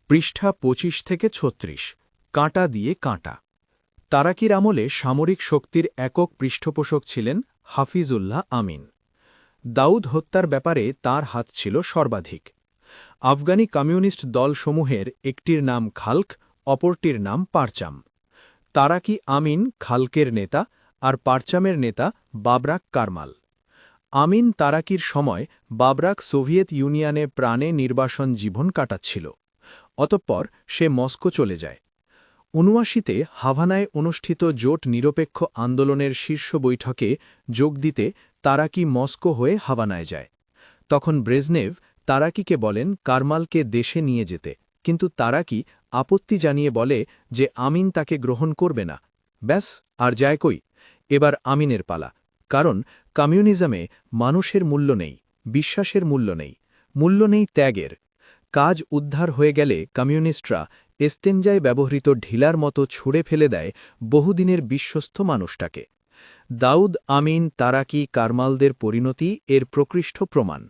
পৃষ্ঠা ২৫ থেকে ৩৬। কাঁটা দিয়ে কাঁটা। তারাকির আমলে সামরিক শক্তির একক পৃষ্ঠপোষক ছিলেন হাফিজুল্লাহ আমিন। দাউদ হত্যার ব্যাপারে তার হাত ছিল সর্বাধিক। আফগানি কমিউনিস্ট দলসমূহের একটির নাম খালক, অপরটির নাম পারচাম। তারাকি আমিন খালকের নেতা, আর পারচামের নেতা বাবরাক কারমাল। আমিন তারাকির সময় বাবরাক সোভিয়েত ইউনিয়নে প্রাণে নির্বাসন জীবন কাটাচ্ছিল। অতঃপর সে মস্কো চলে যায়। ৭৯-তে হাভানায় অনুষ্ঠিত জোট নিরপেক্ষ আন্দোলনের শীর্ষ বৈঠকে যোগ দিতে তারাকি মস্কো হয়ে হাভানায় যায়। তখন ব্রেজনেভ তারাকিকে বলেন কারমালকে দেশে নিয়ে যেতে, কিন্তু তারাকি আপত্তি জানিয়ে বলে যে আমিন তাকে গ্রহণ করবে না। ব্যাস, আর যায় কই? এবার আমিনের পালা। কারণ কমিউনিজমে মানুষের মূল্য নেই, বিশ্বাসের মূল্য নেই, মূল্য নেই ত্যাগের। কাজ উদ্ধার হয়ে গেলে কমিউনিস্টরা এস্তেঞ্জায় ব্যবহৃত ঢিলার মতো ছুঁড়ে ফেলে দেয় বহুদিনের বিশ্বস্ত মানুষটাকে। দাউদ আমিন তারাকি কারমালদের পরিণতি এর প্রকৃষ্ট প্রমাণ।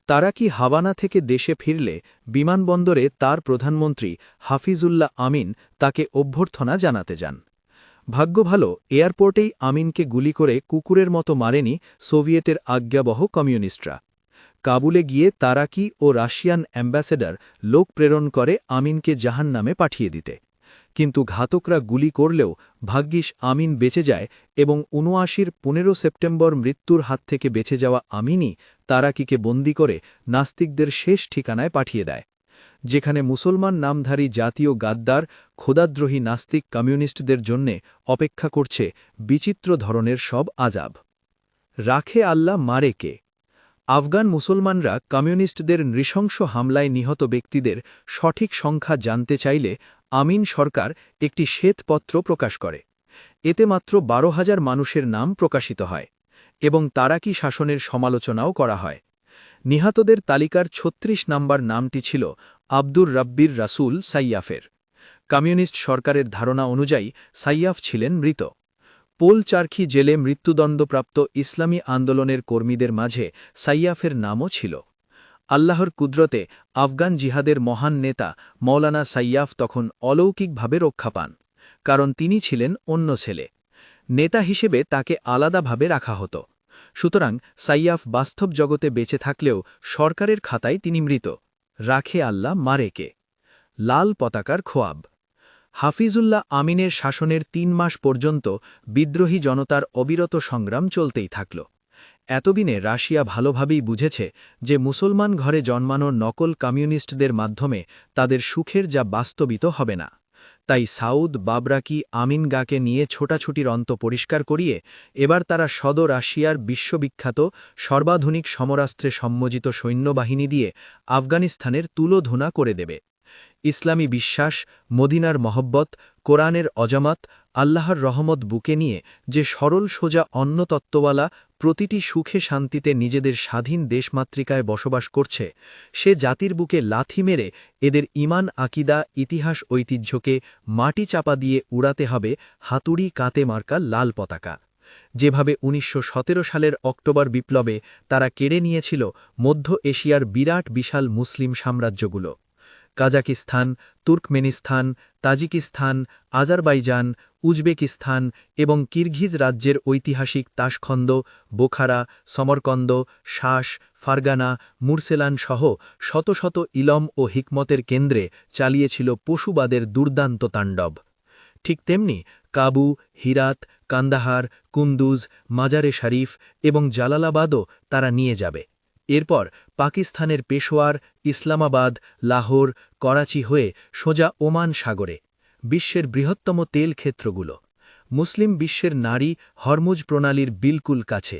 তারাকি হাভানা থেকে দেশে ফিরলে বিমানবন্দরে তার প্রধানমন্ত্রী হাফিজুল্লাহ আমিন তাকে অভ্যর্থনা জানাতে যান। ভাগ্য ভালো, এয়ারপোর্টেই আমিনকে গুলি করে কুকুরের মতো মারেনি সোভিয়েটের আজ্ঞাবহ কমিউনিস্টরা। কাবুলে গিয়ে তারাকি ও রাশিয়ান অ্যাম্বাসেডর লোক প্রেরণ করে আমিনকে জাহান্নামে পাঠিয়ে দিতে। কিন্তু ঘাতকরা গুলি করলেও ভাগ্যিস আমিন বেঁচে যায় এবং ৭৯-র ১৫ সেপ্টেম্বর মৃত্যুর হাত থেকে বেঁচে যাওয়া আমিনই তারাকিকে বন্দী করে নাস্তিকদের শেষ ঠিকানায় পাঠিয়ে দেয়, যেখানে মুসলমান নামধারী জাতীয় গাদ্দার খোদাদ্রোহী নাস্তিক কমিউনিস্টদের জন্যে অপেক্ষা করছে বিচিত্র ধরনের সব আজাব। রাখে আল্লাহ মারে কে? আফগান মুসলমানরা কমিউনিস্টদের নৃশংস হামলায় নিহত ব্যক্তিদের সঠিক সংখ্যা জানতে চাইলে আমিন সরকার একটি শ্বেতপত্র প্রকাশ করে। এতে মাত্র ১২,০০০ মানুষের নাম প্রকাশিত হয় এবং তারাকি শাসনের সমালোচনাও করা হয়। নিহতদের তালিকার ৩৬ নম্বর নামটি ছিল আব্দুর রাব্বির রাসুল সাইয়াফের। কমিউনিস্ট সরকারের ধারণা অনুযায়ী সাইয়াফ ছিলেন মৃত। পোল চারখি জেলে মৃত্যুদণ্ডপ্রাপ্ত ইসলামী আন্দোলনের কর্মীদের মাঝে সাইয়াফের নামও ছিল। আল্লাহর কুদরতে আফগান জিহাদের মহান নেতা মৌলানা সাইয়াফ তখন অলৌকিকভাবে রক্ষা পান, কারণ তিনি ছিলেন অন্য ছেলে। নেতা হিসেবে তাকে আলাদাভাবে রাখা হতো। সুতরাং সাইয়াফ বাস্তব জগতে বেঁচে থাকলেও সরকারের খাতায় তিনি মৃত। রাখে আল্লাহ মারে কে? লাল পতাকার খোয়াব। হাফিজুল্লাহ আমিনের শাসনের ৩ মাস পর্যন্ত বিদ্রোহী জনতার অবিরত সংগ্রাম চলতেই থাকল। এতদিনে রাশিয়া ভালোভাবেই বুঝেছে যে মুসলমান ঘরে জন্মানো নকল কমিউনিস্টদের মাধ্যমে তাদের সুখের যা বাস্তবিত হবে না। তাই সাউদ বাবরাকি আমিনগাকে নিয়ে ছোটাছুটির অন্ত পরিষ্কার করিয়ে এবার তারা রাশিয়ার বিশ্ববিখ্যাত সর্বাধুনিক সমরাস্ত্রে সম্মোজিত সৈন্যবাহিনী দিয়ে আফগানিস্তানের তুলোধুনা করে দেবে। ইসলামী বিশ্বাস, মদিনার মহব্বত, কোরআনের অজামাত, আল্লাহর রহমত বুকে নিয়ে যে সরল সোজা অন্নতত্ত্বওয়ালা প্রতিটি সুখে শান্তিতে নিজেদের স্বাধীন দেশমাতৃকায় বসবাস করছে, সে জাতির বুকে লাথি মেরে এদের ঈমান আকিদা ইতিহাস ঐতিহ্যকে মাটি চাপা দিয়ে উড়াতে হবে হাতুড়ি কাতে মার্কা লাল পতাকা। যেভাবে ১৯১৭ সালের অক্টোবর বিপ্লবে তারা কেড়ে নিয়েছিল মধ্য এশিয়ার বিরাট বিশাল মুসলিম সাম্রাজ্যগুলো, Kazakhstan, Turkmenistan, Tajikistan, Azerbaijan, Uzbekistan এবং কিরগিজ রাজ্যের ঐতিহাসিক তাশখন্দ, বোখারা, সমরকন্দ, শাস, ফারগানা, মুরসেলান সহ শত শত ইলম ও হিকমতের কেন্দ্রে চালিয়েছিল পশুবাদের দুর্দান্ত তাণ্ডব। ঠিক তেমনি কাবু, হিরাত, কান্দাহার, কুন্দুজ, মাজারে শরীফ এবং জালালাবাদও তারা নিয়ে যাবে। এরপর পাকিস্তানের পেশোয়ার, ইসলামাবাদ, লাহোর, করাচি হয়ে সোজা ওমান সাগরে, বিশ্বের বৃহত্তম তেল ক্ষেত্রগুলো, মুসলিম বিশ্বের নারী হরমুজ প্রণালীর বিলকুল কাছে।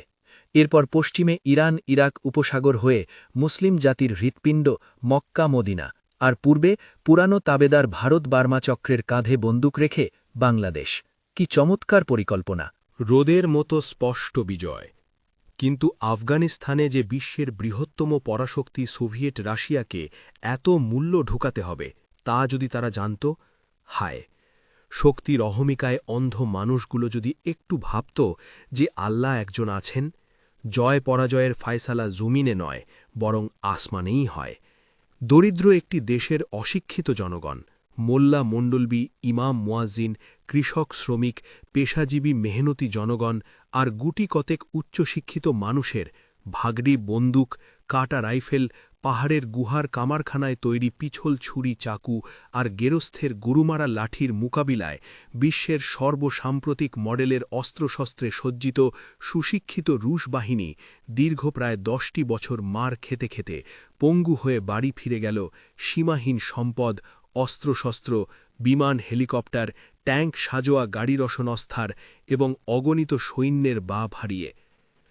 এরপর পশ্চিমে ইরান ইরাক উপসাগর হয়ে মুসলিম জাতির হৃৎপিণ্ড মক্কা মদিনা, আর পূর্বে পুরানো তাবেদার ভারত বার্মা চক্রের কাঁধে বন্দুক রেখে বাংলাদেশ। কি চমৎকার পরিকল্পনা! রোদের মতো স্পষ্ট বিজয়। কিন্তু আফগানিস্তানে যে বিশ্বের বৃহত্তম পরাশক্তি সোভিয়েট রাশিয়াকে এত মূল্য ঢুকাতে হবে, তা যদি তারা জানত, হায়! শক্তির অহমিকায় অন্ধ মানুষগুলো যদি একটু ভাবত যে আল্লাহ একজন আছেন, জয় পরাজয়ের ফায়সালা জমিনে নয় বরং আসমানেই হয়। দরিদ্র একটি দেশের অশিক্ষিত জনগণ, মোল্লা মণ্ডলবি, ইমাম মুয়াজ্জিন, কৃষক শ্রমিক, পেশাজীবী মেহনতি জনগণ আর গুটি কতেক উচ্চশিক্ষিত মানুষের ভাগড়ি বন্দুক, কাটা রাইফেল, পাহাড়ের গুহার কামারখানায় তৈরি পিছল ছুরি চাকু আর গেরস্থের গুরুমারা লাঠির মোকাবিলায় বিশ্বের সর্বসাম্প্রতিক মডেলের অস্ত্রশস্ত্রে সজ্জিত সুশিক্ষিত রুশ বাহিনী দীর্ঘ প্রায় 10টি বছর মার খেতে খেতে পঙ্গু হয়ে বাড়ি ফিরে গেল সীমাহীন সম্পদ, অস্ত্রশস্ত্র, বিমান, হেলিকপ্টার, ট্যাঙ্ক, সাজোয়া গাড়ি রসনস্থার এবং অগণিত সৈন্যের বাঁ হারিয়ে।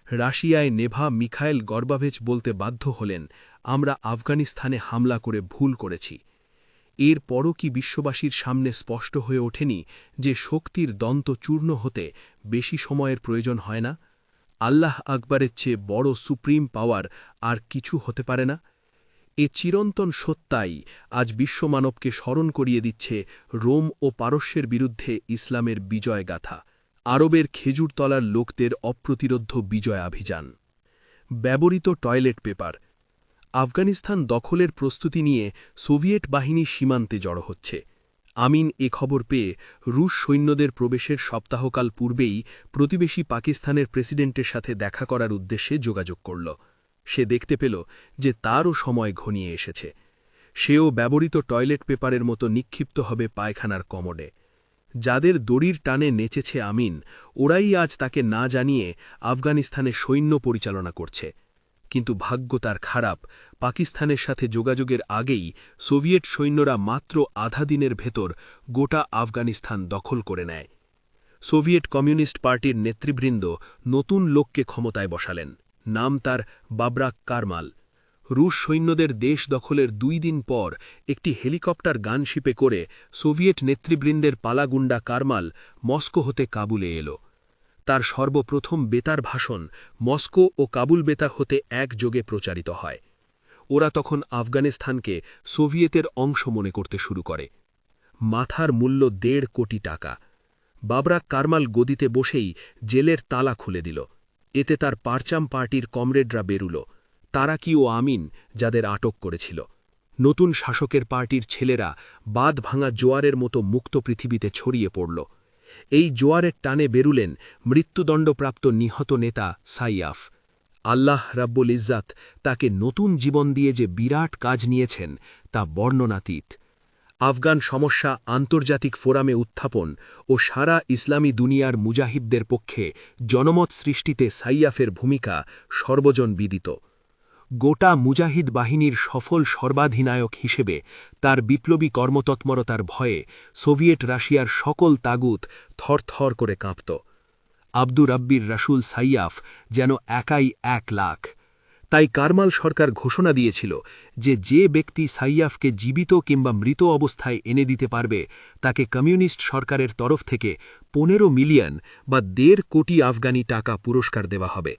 রাশিয়ায় নেভা মিখাইল গর্বাভেচ বলতে বাধ্য হলেন, আমরা আফগানিস্তানে হামলা করে ভুল করেছি। এর পরও কি বিশ্ববাসীর সামনে স্পষ্ট হয়ে ওঠেনি যে শক্তির দন্ত চূর্ণ হতে বেশি সময়ের প্রয়োজন হয় না? আল্লাহ আকবরের চেয়ে বড় সুপ্রিম পাওয়ার আর কিছু হতে পারে না। এ চিরন্তন সত্যাই আজ বিশ্বমানবকে স্মরণ করিয়ে দিচ্ছে রোম ও পারস্যের বিরুদ্ধে ইসলামের বিজয়গাথা, আরবের খেজুরতলার লোকদের অপ্রতিরোধ্য বিজয়াভিযান। ব্যবহৃত টয়লেট পেপার। আফগানিস্তান দখলের প্রস্তুতি নিয়ে সোভিয়েট বাহিনী সীমান্তে জড়ো হচ্ছে। আমিন এ খবর পেয়ে রুশ সৈন্যদের প্রবেশের সপ্তাহকাল পূর্বেই প্রতিবেশী পাকিস্তানের প্রেসিডেন্টের সাথে দেখা করার উদ্দেশ্যে যোগাযোগ করল। সে দেখতে পেল যে তারও সময় ঘনিয়ে এসেছে। সেও ব্যবহৃত টয়লেট পেপারের মতো নিক্ষিপ্ত হবে পায়খানার কমোডে। যাদের দড়ির টানে নেচেছে আমিন, ওরাই আজ তাকে না জানিয়ে আফগানিস্তানে সৈন্য পরিচালনা করছে। কিন্তু ভাগ্য তার খারাপ, পাকিস্তানের সাথে যোগাযোগের আগেই সোভিয়েট সৈন্যরা মাত্র আধা দিনের ভেতর গোটা আফগানিস্তান দখল করে নেয়। সোভিয়েট কমিউনিস্ট পার্টির নেতৃবৃন্দ নতুন লোককে ক্ষমতায় বসালেন। নাম তার বাবরাক কারমাল। রুশ সৈন্যদের দেশ দখলের 2 দিন পর একটি হেলিকপ্টার গানশিপে করে সোভিয়েট নেতৃবৃন্দের পালাগুন্ডা কারমাল মস্কো হতে কাবুলে এল। তার সর্বপ্রথম বেতার ভাষণ মস্কো ও কাবুল বেতার হতে একযোগে প্রচারিত হয়। ওরা তখন আফগানিস্তানকে সোভিয়েতের অংশ মনে করতে শুরু করে। মাথার মূল্য 1.5 কোটি টাকা। বাবরাক কারমাল গদিতে বসেই জেলের তালা খুলে দিল। এতে তার পারচাম পার্টির কমরেডরা বেরুল, তারা কি ও আমিন, যাদের আটক করেছিল। নতুন শাসকের পার্টির ছেলেরা বাঁধ ভাঙা জোয়ারের মতো মুক্ত পৃথিবীতে ছড়িয়ে পড়ল। এই জোয়ারের টানে বেরুলেন মৃত্যুদণ্ডপ্রাপ্ত নিহত নেতা সাইয়াফ। আল্লাহ রাব্বুল ইজ্জাত তাকে নতুন জীবন দিয়ে যে বিরাট কাজ নিয়েছেন তা বর্ণনাতীত। আফগান সমস্যা আন্তর্জাতিক ফোরামে উত্থাপন ও সারা ইসলামী দুনিয়ার মুজাহিদদের পক্ষে জনমত সৃষ্টিতে সাইয়াফের ভূমিকা সর্বজন বিদিত। গোটা মুজাহিদ বাহিনীর সফল সর্বাধিনায়ক হিসেবে তার বিপ্লবী কর্মতৎপরতার ভয়ে সোভিয়েট রাশিয়ার সকল তাগুত থরথর করে কাঁপত। আব্দুর রাব্বির রাসূল সাইয়াফ যেন একাই 1 লাখ। তাই কারমাল সরকার ঘোষণা দিয়েছিল যে ব্যক্তি সাইয়াফকে জীবিত কিংবা মৃত অবস্থায় এনে দিতে পারবে তাকে কমিউনিস্ট সরকারের তরফ থেকে 15 মিলিয়ন বা 1.5 কোটি আফগানি টাকা পুরস্কার দেওয়া হবে।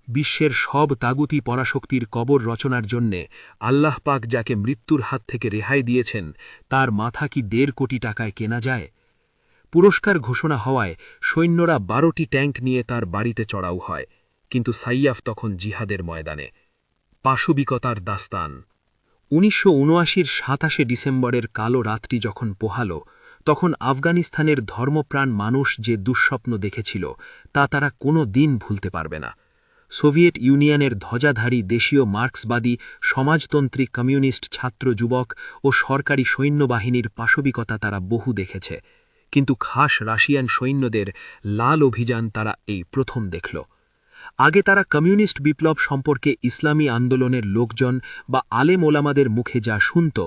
বিশ্বের সব তাগুতি পরাশক্তির কবর রচনার জন্যে আল্লাহ পাক যাকে মৃত্যুর হাত থেকে রেহাই দিয়েছেন তার মাথা কি 1.5 কোটি টাকায় কেনা যায়? পুরস্কার ঘোষণা হওয়ায় সৈন্যরা 12টি ট্যাঙ্ক নিয়ে তার বাড়িতে চড়াও হয়, কিন্তু সাইয়াফ তখন জিহাদের ময়দানে। পাশবিকতার দাস্তান। 1979-র 27 ডিসেম্বরের কালো রাতটি যখন পোহাল, তখন আফগানিস্তানের ধর্মপ্রাণ মানুষ যে দুঃস্বপ্ন দেখেছিল তা তারা কোনো দিন ভুলতে পারবে না। সোভিয়েট ইউনিয়নের ধ্বজাধারী দেশীয় মার্ক্সবাদী সমাজতন্ত্রী কমিউনিস্ট ছাত্র যুবক ও সরকারি সৈন্যবাহিনীর পাশবিকতা তারা বহু দেখেছে, কিন্তু খাস রাশিয়ান সৈন্যদের লাল অভিযান তারা এই প্রথম দেখল। আগে তারা কমিউনিস্ট বিপ্লব সম্পর্কে ইসলামী আন্দোলনের লোকজন বা আলেম ওলামাদের মুখে যা শুনত,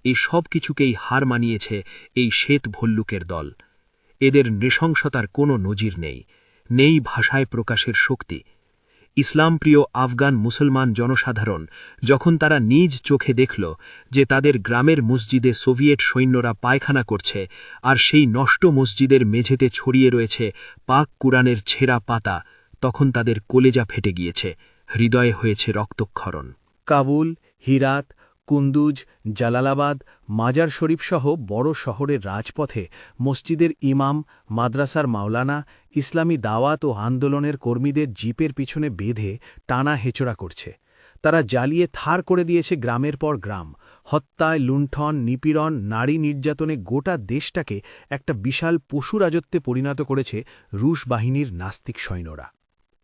এই সব কিছুকেই হার মানিয়েছে এই শ্বেত ভল্লুকের দল। এদের নৃশংসতার কোনো নজির নেই ভাষায় প্রকাশের শক্তি। ইসলামপ্রিয় আফগান মুসলমান জনসাধারণ যখন তারা নিজ চোখে দেখল যে তাদের গ্রামের মসজিদে সোভিয়েট সৈন্যরা পায়খানা করছে আর সেই নষ্ট মসজিদের মেঝেতে ছড়িয়ে রয়েছে পাক কুরআনের ছেঁড়া পাতা, তখন তাদের কলেজা ফেটে গিয়েছে, হৃদয়ে হয়েছে রক্তক্ষরণ। কাবুল, হিরাত, কুন্দুজ, জালালাবাদ, মাজার শরীফ সহ বড় শহরের রাজপথে মসজিদের ইমাম, মাদ্রাসার মাওলানা, ইসলামী দাওয়াত ও আন্দোলনের কর্মীদের জিপের পিছনে বেঁধে টানা হেচড়া করছে। তারা জ্বালিয়ে থার করে দিয়েছে গ্রামের পর গ্রাম, হত্যায়, লুণ্ঠন, নিপীড়ন, নারী নির্যাতনে গোটা দেশটাকে একটা বিশাল পশু রাজত্বে পরিণত করেছে রুশ বাহিনীর নাস্তিক সৈন্যরা।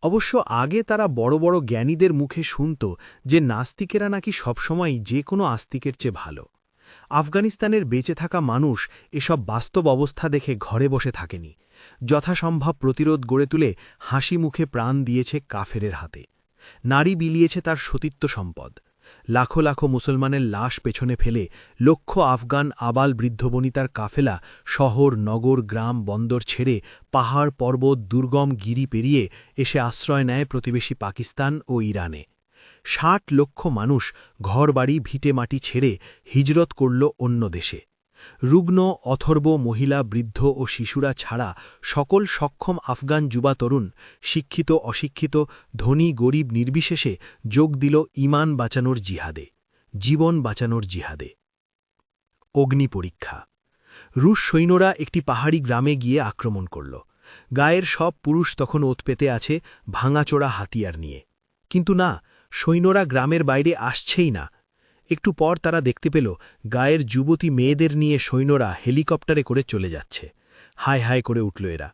অবশ্য আগে তারা বড় বড় জ্ঞানীদের মুখে শুনত যে নাস্তিকেরা নাকি সবসময়ই যে কোনো আস্তিকের চেয়ে ভালো। আফগানিস্তানের বেঁচে থাকা মানুষ এসব বাস্তব অবস্থা দেখে ঘরে বসে থাকেনি, যথাসম্ভব প্রতিরোধ গড়ে তুলে হাসি মুখে প্রাণ দিয়েছে কাফেরের হাতে। নারী বিলিয়েছে তার সতীত্ব সম্পদ। লাখো লাখো মুসলমানের লাশ পেছনে ফেলে লক্ষ আফগান আবাল বৃদ্ধবনিতার কাফেলা শহর, নগর, গ্রাম, বন্দর ছেড়ে পাহাড়, পর্বত, দুর্গম গিরি পেরিয়ে এসে আশ্রয় নেয় প্রতিবেশী পাকিস্তান ও ইরানে। ৬০ লক্ষ মানুষ ঘরবাড়ি, ভিটেমাটি ছেড়ে হিজরত করল অন্য দেশে। রুগ্ন, অথর্ব, মহিলা, বৃদ্ধ ও শিশুরা ছাড়া সকল সক্ষম আফগান যুবা তরুণ, শিক্ষিত অশিক্ষিত, ধনী গরিব নির্বিশেষে যোগ দিল ঈমান বাঁচানোর জিহাদে, জীবন বাঁচানোর জিহাদে। অগ্নি পরীক্ষা। রুশ সৈন্যরা একটি পাহাড়ি গ্রামে গিয়ে আক্রমণ করল। গায়ের সব পুরুষ তখন ওত পেতে আছে ভাঙাচোরা হাতিয়ার নিয়ে। কিন্তু না, সৈন্যরা গ্রামের বাইরে আসছেই না। একটু পর তারা দেখতে পেল গায়ের যুবতী মেয়েদের নিয়ে সৈন্যরা হেলিকপ্টারে করে চলে যাচ্ছে। হায় হায় করে উঠল এরা।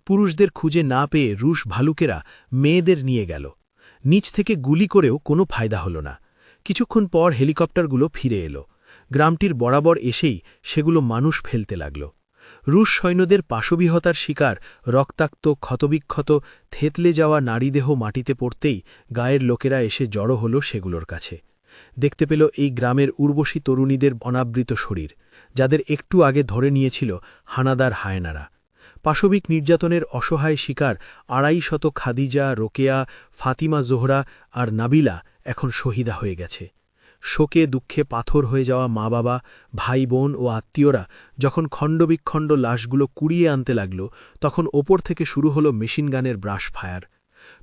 পুরুষদের খুঁজে না পেয়ে রুশ ভালুকেরা মেয়েদের নিয়ে গেল। নিচ থেকে গুলি করেও কোনো ফায়দা হল না। কিছুক্ষণ পর হেলিকপ্টারগুলো ফিরে এলো। গ্রামটির বরাবর এসেই সেগুলো মানুষ ফেলতে লাগল। রুশ সৈন্যদের পাশবিহতার শিকার রক্তাক্ত, ক্ষতবিক্ষত, থেতলে যাওয়া নারীদেহ মাটিতে পড়তেই গায়ের লোকেরা এসে জড়ো হল সেগুলোর কাছে। দেখতে পেল এই গ্রামের উর্বশী তরুণীদের অনাবৃত শরীর, যাদের একটু আগে ধরে নিয়েছিল হানাদার হায়নারা। পাশবিক নির্যাতনের অসহায় শিকার ২৫০ খাদিজা, রোকেয়া, ফাতিমা জোহরা আর নাবিলা এখন শহীদা হয়ে গেছে। শোকে দুঃখে পাথর হয়ে যাওয়া মা বাবা, ভাই বোন ও আত্মীয়রা যখন খণ্ডবিখণ্ড লাশগুলো কুড়িয়ে আনতে লাগল, তখন ওপর থেকে শুরু হলো মেশিনগানের ব্রাশ ফায়ার।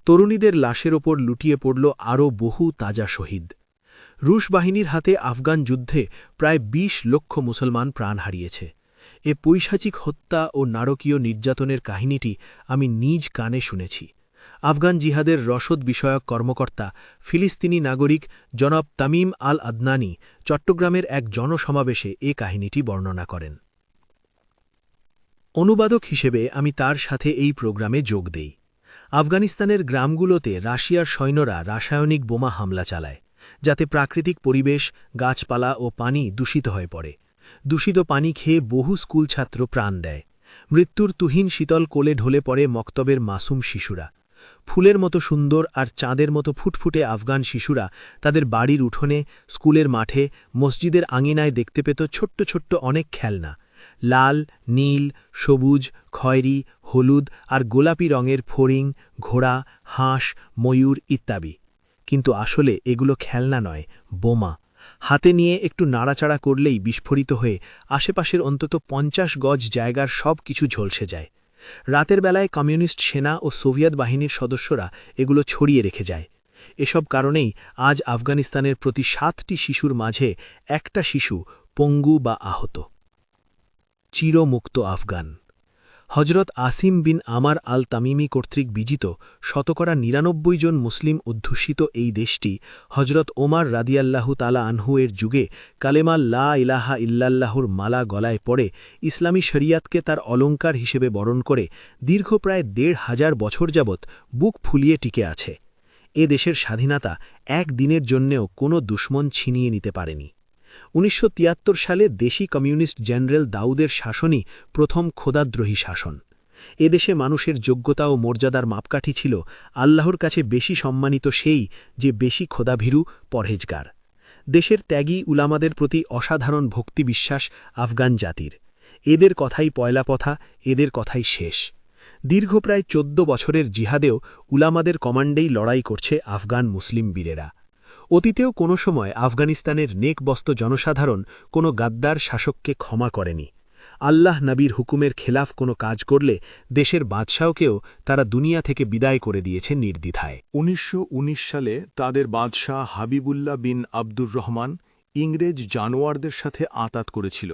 তরুণীদের লাশের ওপর লুটিয়ে পড়ল আরও বহু তাজা শহীদ। রুশ বাহিনীর হাতে আফগান যুদ্ধে প্রায় ২০ লক্ষ মুসলমান প্রাণ হারিয়েছে। এ পৈশাচিক হত্যা ও নারকীয় নির্যাতনের কাহিনীটি আমি নিজ কানে শুনেছি। আফগান জিহাদের রসদ বিষয়ক কর্মকর্তা ফিলিস্তিনি নাগরিক জনাব তামিম আল আদনানি চট্টগ্রামের এক জনসমাবেশে এ কাহিনীটি বর্ণনা করেন। অনুবাদক হিসেবে আমি তার সাথে এই প্রোগ্রামে যোগ দেই। আফগানিস্তানের গ্রামগুলোতে রাশিয়ার সৈন্যরা রাসায়নিক বোমা হামলা চালায়, যাতে প্রাকৃতিক পরিবেশ, গাছপালা ও পানি দূষিত হয়ে পড়ে। দূষিত পানি খেয়ে বহু স্কুল ছাত্র প্রাণ দেয়। মৃত্যুর তুহিন শীতল কোলে ঢলে পড়ে মক্তবের মাসুম শিশুরা। ফুলের মতো সুন্দর আর চাঁদের মতো ফুটফুটে আফগান শিশুরা তাদের বাড়ির উঠোনে, স্কুলের মাঠে, মসজিদের আঙিনায় দেখতে পেত ছোট্ট ছোট্ট অনেক খেলনা। লাল, নীল, সবুজ, খয়েরি, হলুদ আর গোলাপি রঙের ফড়িং, ঘোড়া, হাঁস, ময়ূর ইত্যাদি। কিন্তু আসলে এগুলো খেলনা নয়, বোমা। হাতে নিয়ে একটু নাড়াচাড়া করলেই বিস্ফোরিত হয়ে আশেপাশের অন্তত ৫০ গজ জায়গার সব কিছু ঝলসে যায়। রাতের বেলায় কমিউনিস্ট সেনা ও সোভিয়েত বাহিনীর সদস্যরা এগুলো ছড়িয়ে রেখে যায়। এসব কারণেই আজ আফগানিস্তানের প্রতি ৭টি শিশুর মাঝে একটা শিশু পঙ্গু বা আহত। চিরমুক্ত আফগান। হজরত আসিম বিন আমার আল তামিমি কর্তৃক বিজিত ৯৯ জন মুসলিম অধ্যুষিত এই দেশটি হজরত ওমর রাদিয়াল্লাহু তাআলা আনহু এর যুগে কালেমা লা ইলাহা ইল্লাল্লাহুর মালা গলায় পড়ে ইসলামী শরিয়াতকে তার অলঙ্কার হিসেবে বরণ করে দীর্ঘ প্রায় ১৫০০ বছর যাবৎ বুক ফুলিয়ে টিকে আছে। এ দেশের স্বাধীনতা এক দিনের জন্যেও কোনো দুশমন ছিনিয়ে নিতে পারেনি। ১৯৭৩ সালে দেশি কমিউনিস্ট জেনারেল দাউদের শাসনই প্রথম খোদাদ্রোহী শাসন। এদেশে মানুষের যোগ্যতা ও মর্যাদার মাপকাঠি ছিল আল্লাহর কাছে বেশি সম্মানিত সেই যে বেশি খোদাভীরু, পরহেজগার। দেশের ত্যাগী উলামাদের প্রতি অসাধারণ ভক্তি বিশ্বাস আফগান জাতির। এদের কথাই পয়লা পথা, এদের কথাই শেষ। দীর্ঘ প্রায় ১৪ বছরের জিহাদেও উলামাদের কমান্ডেই লড়াই করছে আফগান মুসলিম বীরেরা। অতীতেও কোনো সময় আফগানিস্তানের নেকবস্ত জনসাধারণ কোনো গাদ্দার শাসককে ক্ষমা করেনি। আল্লাহ নবীর হুকুমের খেলাফ কোনো কাজ করলে দেশের বাদশাহকেও তারা দুনিয়া থেকে বিদায় করে দিয়েছে নির্দ্বিধায়। ১৯১৯ সালে তাদের বাদশাহ হাবিবুল্লাহ বিন আব্দুর রহমান ইংরেজ জানোয়ারদের সাথে আঁতাত করেছিল।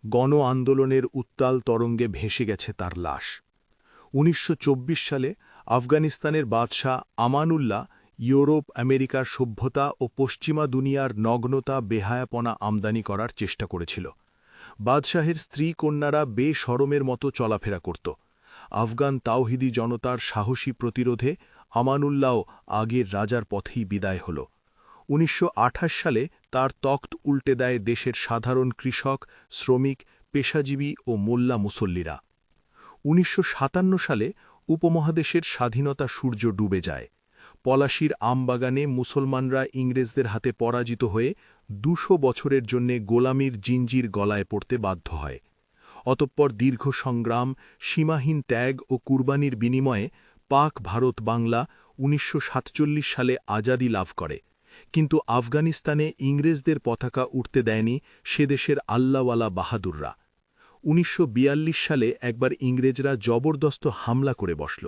গণ আন্দোলনের উত্তাল তরঙ্গে ভেসে গেছে তার লাশ। ১৯২৪ সালে আফগানিস্তানের বাদশাহ আমানুল্লাহ ইউরোপ আমেরিকার সভ্যতা ও পশ্চিমা দুনিয়ার নগ্নতা বেহায়াপনা আমদানি করার চেষ্টা করেছিল। বাদশাহের স্ত্রী কন্যারা বেশরমের মতো চলাফেরা করত। আফগান তাওহিদি জনতার সাহসী প্রতিরোধে আমানুল্লাহ আগের রাজার পথেই বিদায় হল। ১৯২৮ সালে তার তখ্ত উল্টে দেয় দেশের সাধারণ কৃষক, শ্রমিক, পেশাজীবী ও মোল্লা মুসল্লিরা। ১৯৫৭ সালে উপমহাদেশের স্বাধীনতা সূর্য ডুবে যায়। পলাশির আমবাগানে মুসলমানরা ইংরেজদের হাতে পরাজিত হয়ে ২০০ বছরের জন্যে গোলামির জিঞ্জির গলায় পড়তে বাধ্য হয়। অতঃপর দীর্ঘ সংগ্রাম, সীমাহীন ত্যাগ ও কুরবানির বিনিময়ে পাক ভারত বাংলা ১৯৪৭ সালে আজাদী লাভ করে। কিন্তু আফগানিস্তানে ইংরেজদের পতাকা উঠতে দেয়নি সে দেশের আল্লাহওয়ালা বাহাদুররা। ১৯৪২ সালে একবার ইংরেজরা জবরদস্ত হামলা করে বসল,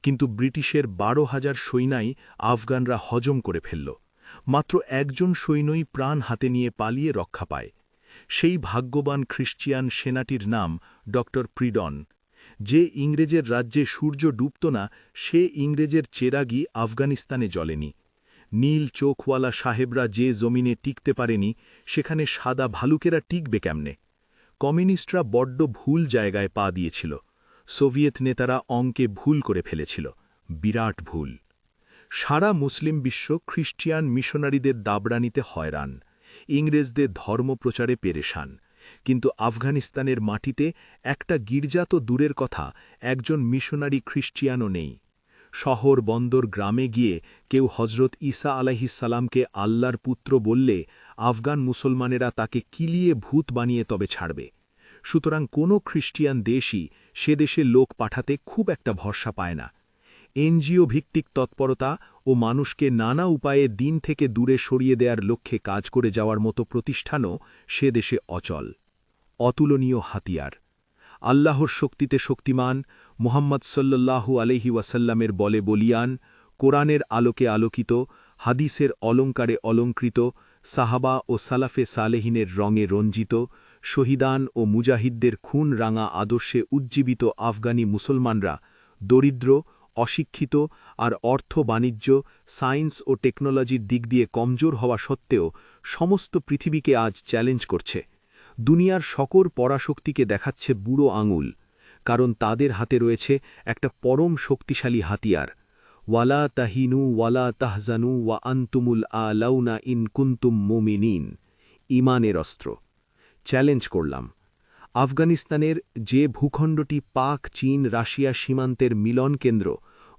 কিন্তু ব্রিটিশের ১২,০০০ সৈন্যই আফগানরা হজম করে ফেলল। মাত্র একজন সৈন্যই প্রাণ হাতে নিয়ে পালিয়ে রক্ষা পায়। সেই ভাগ্যবান খ্রিস্টিয়ান সেনাটির নাম ড প্রিডন। যে ইংরেজের রাজ্যে সূর্য ডুবত না, সে ইংরেজের চেরাগই আফগানিস্তানে জ্বলেনি। নীল চোখওয়ালা সাহেবরা যে জমিনে টিকতে পারেনি, সেখানে সাদা ভালুকেরা টিকবে কেমনে? কমিউনিস্টরা বড্ড ভুল জায়গায় পা দিয়েছিল। সোভিয়েত নেতারা অঙ্কে ভুল করে ফেলেছিল, বিরাট ভুল। সারা মুসলিম বিশ্ব খ্রিস্টিয়ান মিশনারিদের দাবড়ানিতে হয়রান, ইংরেজদের ধর্মপ্রচারে পেরেশান। কিন্তু আফগানিস্তানের মাটিতে একটা গির্জা তো দূরের কথা, একজন মিশনারি খ্রিস্টিয়ানও নেই। শহর বন্দর গ্রামে গিয়ে কেউ হজরত ঈসা আলাইহিসসালামকে আল্লাহর পুত্র বললে আফগান মুসলমানেরা তাকে কিলিয়ে ভূত বানিয়ে তবে ছাড়বে। সুতরাং কোনো খ্রিস্টিয়ান দেশই সে দেশে লোক পাঠাতে খুব একটা ভরসা পায় না। এনজিও ভিত্তিক তৎপরতা ও মানুষকে নানা উপায়ে দিন থেকে দূরে সরিয়ে দেওয়ার লক্ষ্যে কাজ করে যাওয়ার মতো প্রতিষ্ঠানও সে দেশে অচল। অতুলনীয় হাতিয়ার। আল্লাহর শক্তিতে শক্তিমান, মুহাম্মদ সাল্লাল্লাহু আলাইহি ওয়াসাল্লামের বলে বলিয়ান, কোরআনের আলোকে আলোকিত, হাদিসের অলঙ্কারে অলঙ্কৃত, সাহাবা ও সালাফে সালেহিনের রঙে রঞ্জিত, শহীদান ও মুজাহিদদের খুন রাঙা আদর্শে উজ্জীবিত আফগানি মুসলমানরা দরিদ্র, অশিক্ষিত আর অর্থ বাণিজ্য, সায়েন্স ও টেকনোলজির দিক দিয়ে কমজোর হওয়া সত্ত্বেও সমস্ত পৃথিবীকে আজ চ্যালেঞ্জ করছে। দুনিয়ার সকল পরাশক্তিকে দেখাচ্ছে বুড়ো আঙুল, কারণ তাদের হাতে রয়েছে একটা পরম শক্তিশালী হাতিয়ার। ওয়ালা তাহিনু ওয়ালা তাহজানু ওয়া আনতুমুল আলাউনা ইন কুনতুম মুমিনিন, ঈমানের অস্ত্র। চ্যালেঞ্জ করলাম, আফগানিস্তানের যে ভূখণ্ডটি পাক, চীন, রাশিয়া সীমান্তের মিলন কেন্দ্র,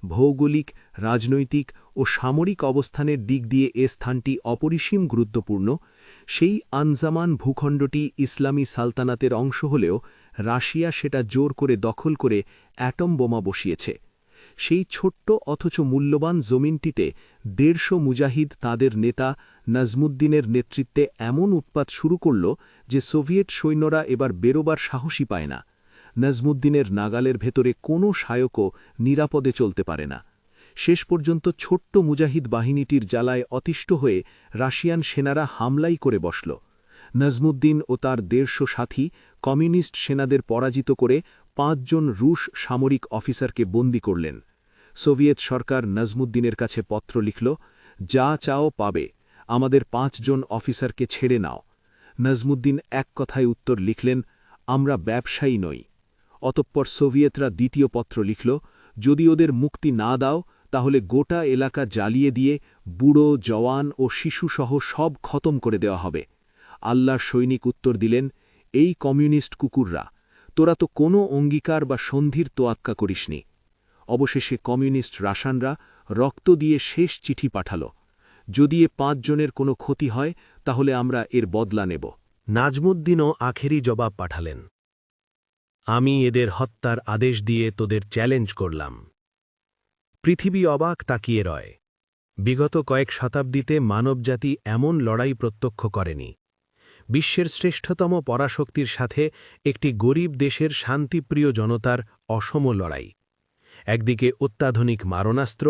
ভৌগোলিক, রাজনৈতিক ও সামরিক অবস্থানের দিক দিয়ে এ স্থানটি অপরিসীম গুরুত্বপূর্ণ, সেই আনজামান ভূখণ্ডটি ইসলামী সালতানাতের অংশ হলেও রাশিয়া সেটা জোর করে দখল করে অ্যাটম বোমা বসিয়েছে। সেই ছোট্ট অথচ মূল্যবান জমিনটিতে ১৫০ মুজাহিদ তাদের নেতা নাজমুদ্দিনের নেতৃত্বে এমন উৎপাত শুরু করল যে সোভিয়েট সৈন্যরা এবার বেরোবার সাহসী পায় না। নাজমুদ্দিনের নাগালের ভেতরে কোনো শায়কও নিরাপদে চলতে পারে না। শেষ পর্যন্ত ছোট্ট মুজাহিদ বাহিনীটির জ্বালায় অতিষ্ঠ হয়ে রাশিয়ান সেনারা হামলাই করে বসল। নাজমুদ্দিন ও তার ১৫০ সাথী কমিউনিস্ট সেনাদের পরাজিত করে ৫ জন রুশ সামরিক অফিসারকে বন্দী করলেন। সোভিয়েত সরকার নাজমুদ্দিনের কাছে পত্র লিখল, যা চাও পাবে, আমাদের ৫ জন অফিসারকে ছেড়ে নাও। নাজমুদ্দিন এক কথায় উত্তর লিখলেন, আমরা ব্যবসায়ী নই। অতঃপর সোভিয়েতরা দ্বিতীয় পত্র লিখল, যদি ওদের মুক্তি না দাও তাহলে গোটা এলাকা জ্বালিয়ে দিয়ে বুড়ো, জওয়ান ও শিশুসহ সব খতম করে দেওয়া হবে। আল্লাহর সৈনিক উত্তর দিলেন, এই কমিউনিস্ট কুকুররা, তোরা তো কোনো অঙ্গীকার বা সন্ধির তোয়াক্কা করিসনি। অবশেষে কমিউনিস্ট রাশানরা রক্ত দিয়ে শেষ চিঠি পাঠাল, যদি এ ৫ জনের কোনো ক্ষতি হয় তাহলে আমরা এর বদলা নেব। নাজমুদ্দিনও আখেরি জবাব পাঠালেন, আমি এদের হত্যার আদেশ দিয়ে তোদের চ্যালেঞ্জ করলাম। পৃথিবী অবাক তাকিয়ে রয়। বিগত কয়েক শতাব্দীতে মানবজাতি এমন লড়াই প্রত্যক্ষ করেনি। বিশ্বের শ্রেষ্ঠতম পরাশক্তির সাথে একটি গরিব দেশের শান্তিপ্রিয় জনতার অসম লড়াই। একদিকে অত্যাধুনিক মারণাস্ত্র,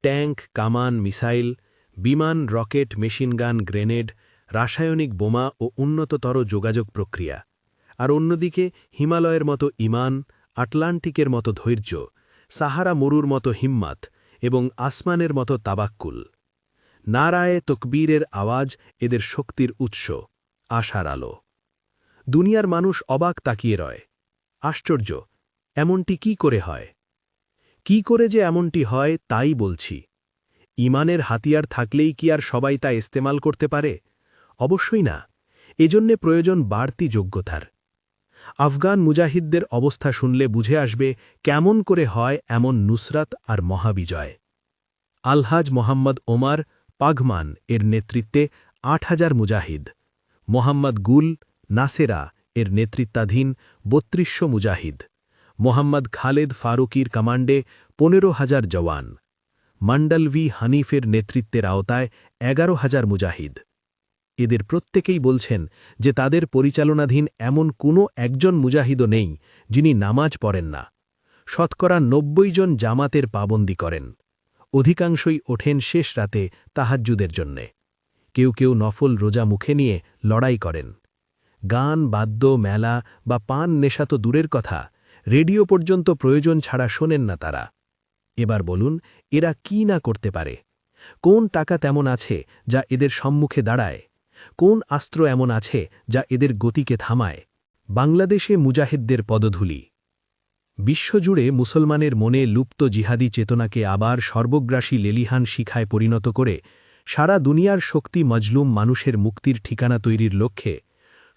ট্যাঙ্ক, কামান, মিসাইল, বিমান, রকেট, মেশিনগান, গ্রেনেড, রাসায়নিক বোমা ও উন্নততর যোগাযোগ প্রক্রিয়া, আর অন্যদিকে হিমালয়ের মতো ঈমান, আটলান্টিকের মতো ধৈর্য, সাহারা মরুর মতো হিম্মত এবং আসমানের মতো তাবাক্কুল। নারায়ে তকবীরের আওয়াজ এদের শক্তির উৎস, আশার আলো। দুনিয়ার মানুষ অবাক তাকিয়ে রয়। আশ্চর্য, এমনটি কি করে হয়? কি করে যে এমনটি হয় তাই বলছি। ঈমানের হাতিয়ার থাকলেই কি আর সবাই তা ইস্তেমাল করতে পারে? অবশ্যই না। এজন্যে প্রয়োজন বাড়তি যোগ্যতার। আফগান মুজাহিদদের অবস্থা শুনলে বুঝে আসবে কেমন করে হয় এমন নুসরাত আর মহাবিজয়। আলহাজ মোহাম্মদ ওমার পাঘমান এর নেতৃত্বে ৮,০০০ মুজাহিদ, মোহাম্মদ গুল নাসেরা এর নেতৃত্বাধীন ৩২০০ মুজাহিদ, মোহাম্মদ খালেদ ফারুকির কমান্ডে ১৫,০০০ জওয়ান, মণ্ডলভি হানিফের নেতৃত্বের আওতায় ১১,০০০ মুজাহিদ। এদের প্রত্যেকেই বলছেন যে তাদের পরিচালনাধীন এমন কোনো একজন মুজাহিদও নেই যিনি নামাজ পড়েন না। শতকরা ৯০ জন জামাতের পাবন্দি করেন। অধিকাংশই ওঠেন শেষ রাতে তাহাজ্জুদের জন্যে। কেউ কেউ নফল রোজা মুখে নিয়ে লড়াই করেন। গান, বাদ্য, মেলা বা পান নেশা তো দূরের কথা, রেডিও পর্যন্ত প্রয়োজন ছাড়া শোনেন না তারা। এবার বলুন, এরা কি না করতে পারে? কোন টাকা তেমন আছে যা এদের সম্মুখে দাঁড়ায়? কোন অস্ত্র এমন আছে যা এদের গতিকে থামায়? বাংলাদেশে মুজাহিদদের পদধূলি। বিশ্বজুড়ে মুসলমানের মনে লুপ্ত জিহাদি চেতনাকে আবার সর্বগ্রাসী লেলিহান শিখায় পরিণত করে সারা দুনিয়ার শক্তি মজলুম মানুষের মুক্তির ঠিকানা তৈরির লক্ষ্যে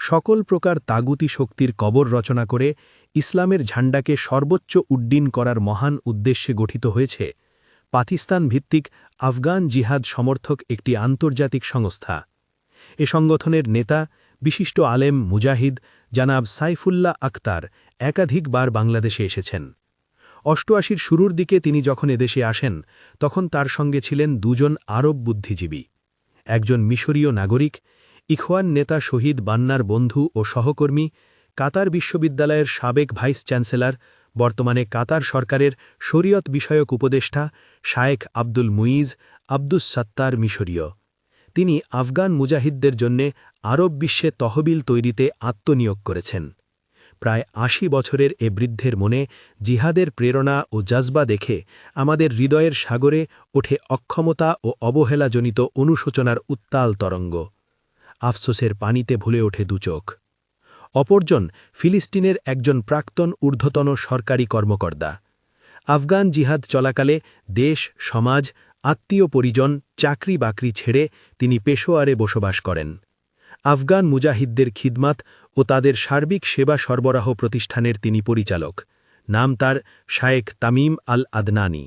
সকল প্রকার তাগুতি শক্তির কবর রচনা করে ইসলামের ঝান্ডাকে সর্বোচ্চ উড্ডীন করার মহান উদ্দেশ্যে গঠিত হয়েছে পাকিস্তান ভিত্তিক আফগান জিহাদ সমর্থক একটি আন্তর্জাতিক সংস্থা। এ সংগঠনের নেতা বিশিষ্ট আলেম মুজাহিদ জানাব সাইফুল্লাহ আক্তার একাধিকবার বাংলাদেশে এসেছেন। ৮৮-র শুরুর দিকে তিনি যখন এদেশে আসেন তখন তার সঙ্গে ছিলেন দুজন আরব বুদ্ধিজীবী, একজন মিশরীয় নাগরিক, ইখওয়ান নেতা শহীদ বান্নার বন্ধু ও সহকর্মী, কাতার বিশ্ববিদ্যালয়ের সাবেক ভাইস চ্যান্সেলর, বর্তমানে কাতার সরকারের শরীয়ত বিষয়ক উপদেষ্টা শায়েখ আব্দুল মুইজ আব্দুস সাত্তার মিশরীয়। তিনি আফগান মুজাহিদদের জন্যে আরব বিশ্বে তহবিল তৈরিতে আত্মনিয়োগ করেছেন। প্রায় ৮০ বছরের এ বৃদ্ধের মনে জিহাদের প্রেরণা ও জজবা দেখে আমাদের হৃদয়ের সাগরে ওঠে অক্ষমতা ও অবহেলাজনিত অনুশোচনার উত্তাল তরঙ্গ। আফসোসের পানিতে ভুলে ওঠে দুচোখ। অপরজন ফিলিস্তিনের একজন প্রাক্তন ঊর্ধ্বতন সরকারি কর্মকর্তা। আফগান জিহাদ চলাকালে দেশ, সমাজ, আত্মীয় পরিজন, চাকরি বাকরি ছেড়ে তিনি পেশোয়ারে বসবাস করেন। আফগান মুজাহিদদের খিদমাত ও তাদের সার্বিক সেবা সরবরাহ প্রতিষ্ঠানের তিনি পরিচালক। নাম তার শায়েখ তামিম আল আদনানি।